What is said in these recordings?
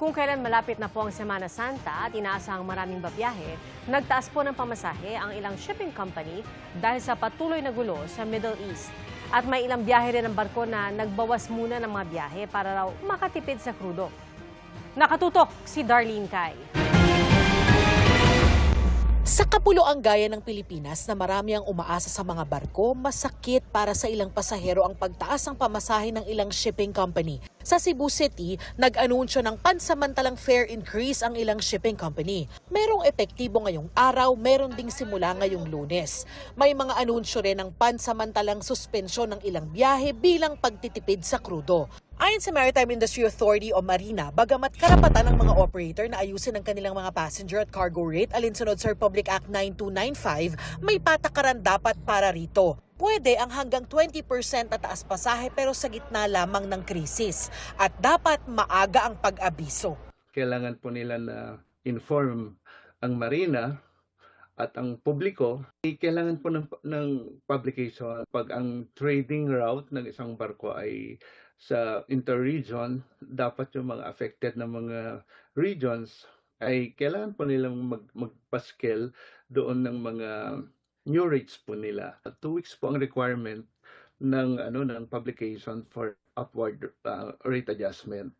Kung kailan malapit na po ang Semana Santa at inaasahang maraming babiyahe, nagtaas po ng pamasahe ang ilang shipping company dahil sa patuloy na gulo sa Middle East. At may ilang biyahe rin ng barko na nagbawas muna ng mga biyahe para raw makatipid sa krudo. Nakatutok si Darlene Kai. Sa kapuluang gaya ng Pilipinas na marami ang umaasa sa mga barko, masakit para sa ilang pasahero ang pagtaas ng pamasahe ng ilang shipping company. Sa Cebu City, nag-anunsyo ng pansamantalang fare increase ang ilang shipping company. Merong epektibo ngayong araw, meron ding simula ngayong Lunes. May mga anunsyo rin ng pansamantalang suspensyon ng ilang biyahe bilang pagtitipid sa krudo. Ayon sa Maritime Industry Authority o Marina, bagamat karapatan ng mga operator na ayusin ang kanilang mga passenger at cargo rate alinsunod sa Republic Act 9295, may patakaran dapat para rito. Pwede ang hanggang 20% na taas pasahe pero sa gitna lamang ng krisis at dapat maaga ang pag-abiso. Kailangan po nila na inform ang Marina at ang publiko. Kailangan po ng publication pag ang trading route ng isang barko ay sa interregion, dapat yung mga affected na mga regions ay kailangan po nilang magpaskel doon ng mga new rates po nila. 2 weeks po ang requirement ng publication for upward rate adjustment.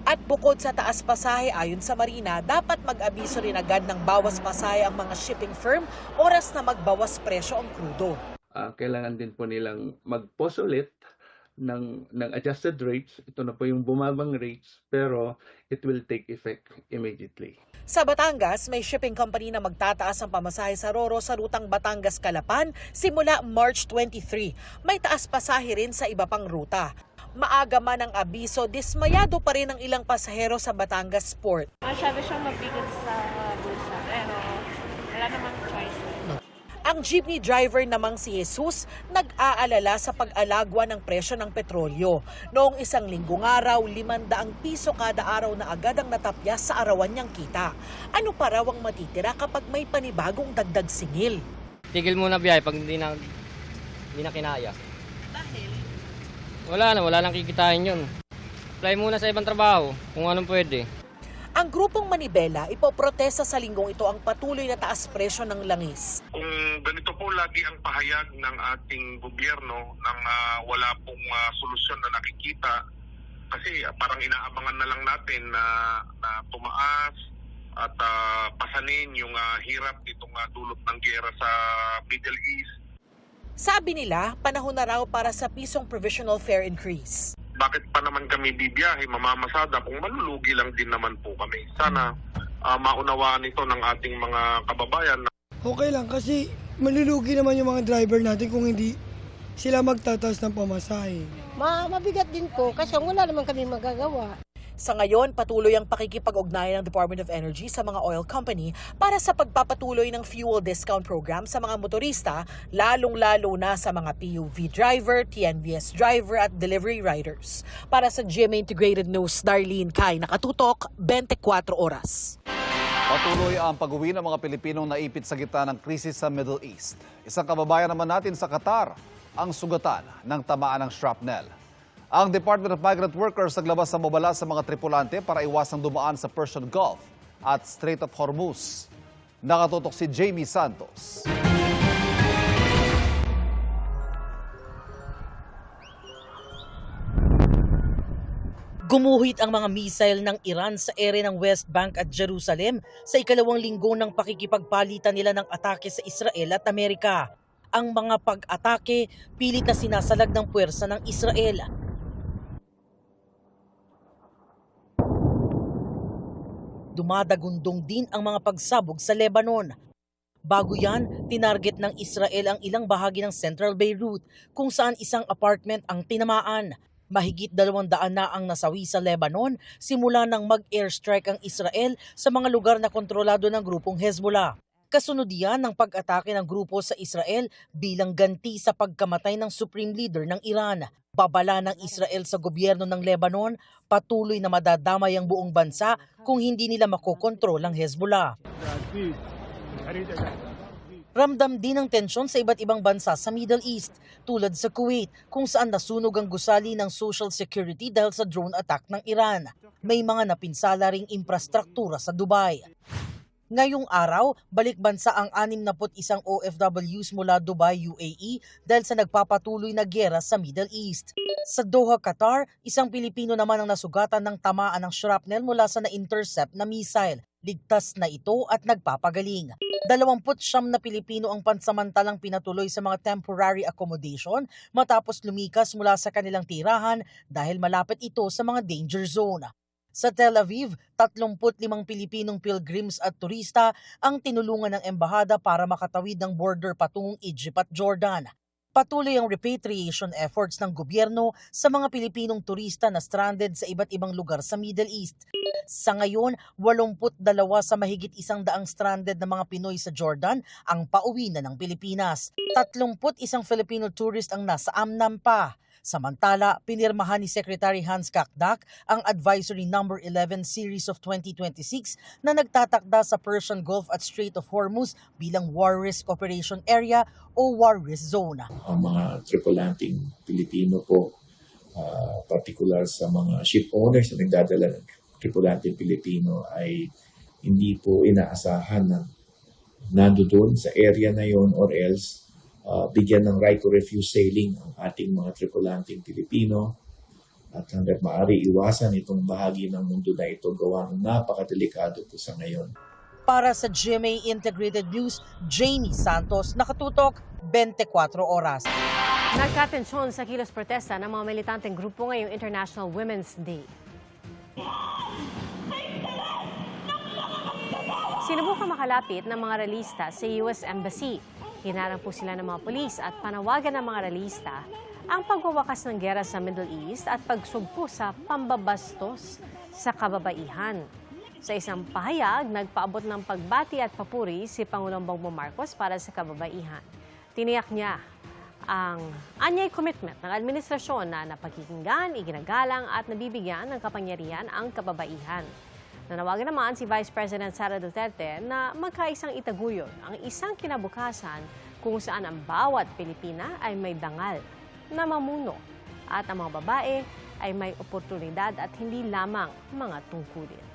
At bukod sa taas pasahe ayon sa Marina, dapat mag-abiso rin agad ng bawas pasahe ang mga shipping firm oras na magbawas presyo ang krudo. Kailangan din po nilang mag-post ulit ng adjusted rates. Ito na po yung bumabang rates pero it will take effect immediately. Sa Batangas, may shipping company na magtataas ang pamasahe sa Roro sa rutang Batangas-Calapan simula March 23. May taas pasahe rin sa iba pang ruta. Maaga man ang abiso, dismayado pa rin ang ilang pasahero sa Batangas Port. Masyado siyang mabigat sa bulsa pero wala namang choice. Ang jeepney driver namang si Jesus nag-aalala sa pag-alagwa ng presyo ng petrolyo. Noong isang linggong araw, 500 piso kada araw na agad ang natapyas sa arawan niyang kita. Ano pa raw ang matitira kapag may panibagong dagdag singil? Tigil muna biyahe pag hindi na kinaya. Dahil? Wala nang kikitain yun. Apply muna sa ibang trabaho kung anong pwede. Ang grupong Manibela ipoprotesta sa linggong ito ang patuloy na taas presyo ng langis. Kung ganito po lagi ang pahayag ng ating gobyerno nang wala pong solusyon na nakikita, kasi parang inaabangan na lang natin na tumaas at pasanin yung hirap nitong dulot ng giyera sa Middle East. Sabi nila, panahon na raw para sa pisong provisional fare increase. Bakit pa naman kami bibiyahe, mamamasada kung malulugi lang din naman po kami. Sana maunawaan ito ng ating mga kababayan. Okay lang kasi malulugi naman yung mga driver natin kung hindi sila magtataas ng pamasahe. Mabigat din po kasi wala naman kami magagawa. Sa ngayon, patuloy ang pakikipag-ugnayan ng Department of Energy sa mga oil company para sa pagpapatuloy ng fuel discount program sa mga motorista, lalong-lalo na sa mga PUV driver, TNVS driver at delivery riders. Para sa GMA Integrated News, Darlene Kai, nakatutok, 24 oras. Patuloy ang pag-uwi ng mga Pilipinong naipit sa gitna ng krisis sa Middle East. Isang kababayan naman natin sa Qatar ang sugatan ng tamaan ng shrapnel. Ang Department of Migrant Workers naglabas ng babala sa mga tripulante para iwasang dumaan sa Persian Gulf at Strait of Hormuz. Nakatutok si Jamie Santos. Gumuhit ang mga missile ng Iran sa ere ng West Bank at Jerusalem sa ikalawang linggo ng pakikipagpalitan nila ng atake sa Israel at Amerika. Ang mga pag-atake pilit na sinasalag ng puwersa ng Israel. Dumadagundong din ang mga pagsabog sa Lebanon. Bago yan, tinarget ng Israel ang ilang bahagi ng Central Beirut kung saan isang apartment ang tinamaan. Mahigit 200 na ang nasawi sa Lebanon simula nang mag-airstrike ang Israel sa mga lugar na kontrolado ng grupong Hezbollah. Kasunod yan ng pag-atake ng grupo sa Israel bilang ganti sa pagkamatay ng Supreme Leader ng Iran. Babala ng Israel sa gobyerno ng Lebanon, patuloy na madadamay ang buong bansa kung hindi nila makokontrol ang Hezbollah. Ramdam din ang tensyon sa iba't ibang bansa sa Middle East, tulad sa Kuwait, kung saan nasunog ang gusali ng Social Security dahil sa drone attack ng Iran. May mga napinsala ring infrastruktura sa Dubai. Ngayong araw, balik bansa ang 61 OFWs mula Dubai, UAE dahil sa nagpapatuloy na giyera sa Middle East. Sa Doha, Qatar, isang Pilipino naman ang nasugatan ng tamaan ng shrapnel mula sa na-intercept na missile. Ligtas na ito at nagpapagaling. 29 na Pilipino ang pansamantalang pinatuloy sa mga temporary accommodation matapos lumikas mula sa kanilang tirahan dahil malapit ito sa mga danger zone. Sa Tel Aviv, 35 Pilipinong pilgrims at turista ang tinulungan ng embahada para makatawid ng border patungong Egypt at Jordan. Patuloy ang repatriation efforts ng gobyerno sa mga Pilipinong turista na stranded sa iba't ibang lugar sa Middle East. Sa ngayon, 82 sa mahigit 100 stranded na mga Pinoy sa Jordan ang pauwi na ng Pilipinas. 31 Filipino tourist ang nasa Amman pa. Samantala, pinirmahan ni Secretary Hans Kakdak ang Advisory No. 11 Series of 2026 na nagtatakda sa Persian Gulf at Strait of Hormuz bilang War Risk Operation Area o War Risk Zone. Ang mga tripulanting Pilipino po, particular sa mga ship owners na nagdadala ng tripulanting Pilipino ay hindi po inaasahan na nandoon sa area na yon or else bigyan ng right to refuse sailing ang ating mga tripulanting Pilipino at hanggat maaari iwasan itong bahagi ng mundo na ito gawa ng napakadelikado po sa ngayon. Para sa GMA Integrated News, Jamie Santos, nakatutok 24 oras. Nagkatensyon sa kilos protesta ng mga militanteng grupo ngayong International Women's Day. Sinubukang makalapit ng mga relista sa US Embassy. Hinarang po sila ng mga pulis at panawagan ng mga relista ang pagwawakas ng giyera sa Middle East at pagsugpo sa pambabastos sa kababaihan. Sa isang pahayag, nagpaabot ng pagbati at papuri si Pangulong Bongbong Marcos para sa kababaihan. Tiniyak niya ang anyay commitment ng administrasyon na napakikinggan, iginagalang at nabibigyan ng kapangyarihan ang kababaihan. Nanawagan naman si Vice President Sara Duterte na magkaisang itaguyod ang isang kinabukasan kung saan ang bawat Pilipina ay may dangal na mamuno at ang mga babae ay may oportunidad at hindi lamang mga tungkulin.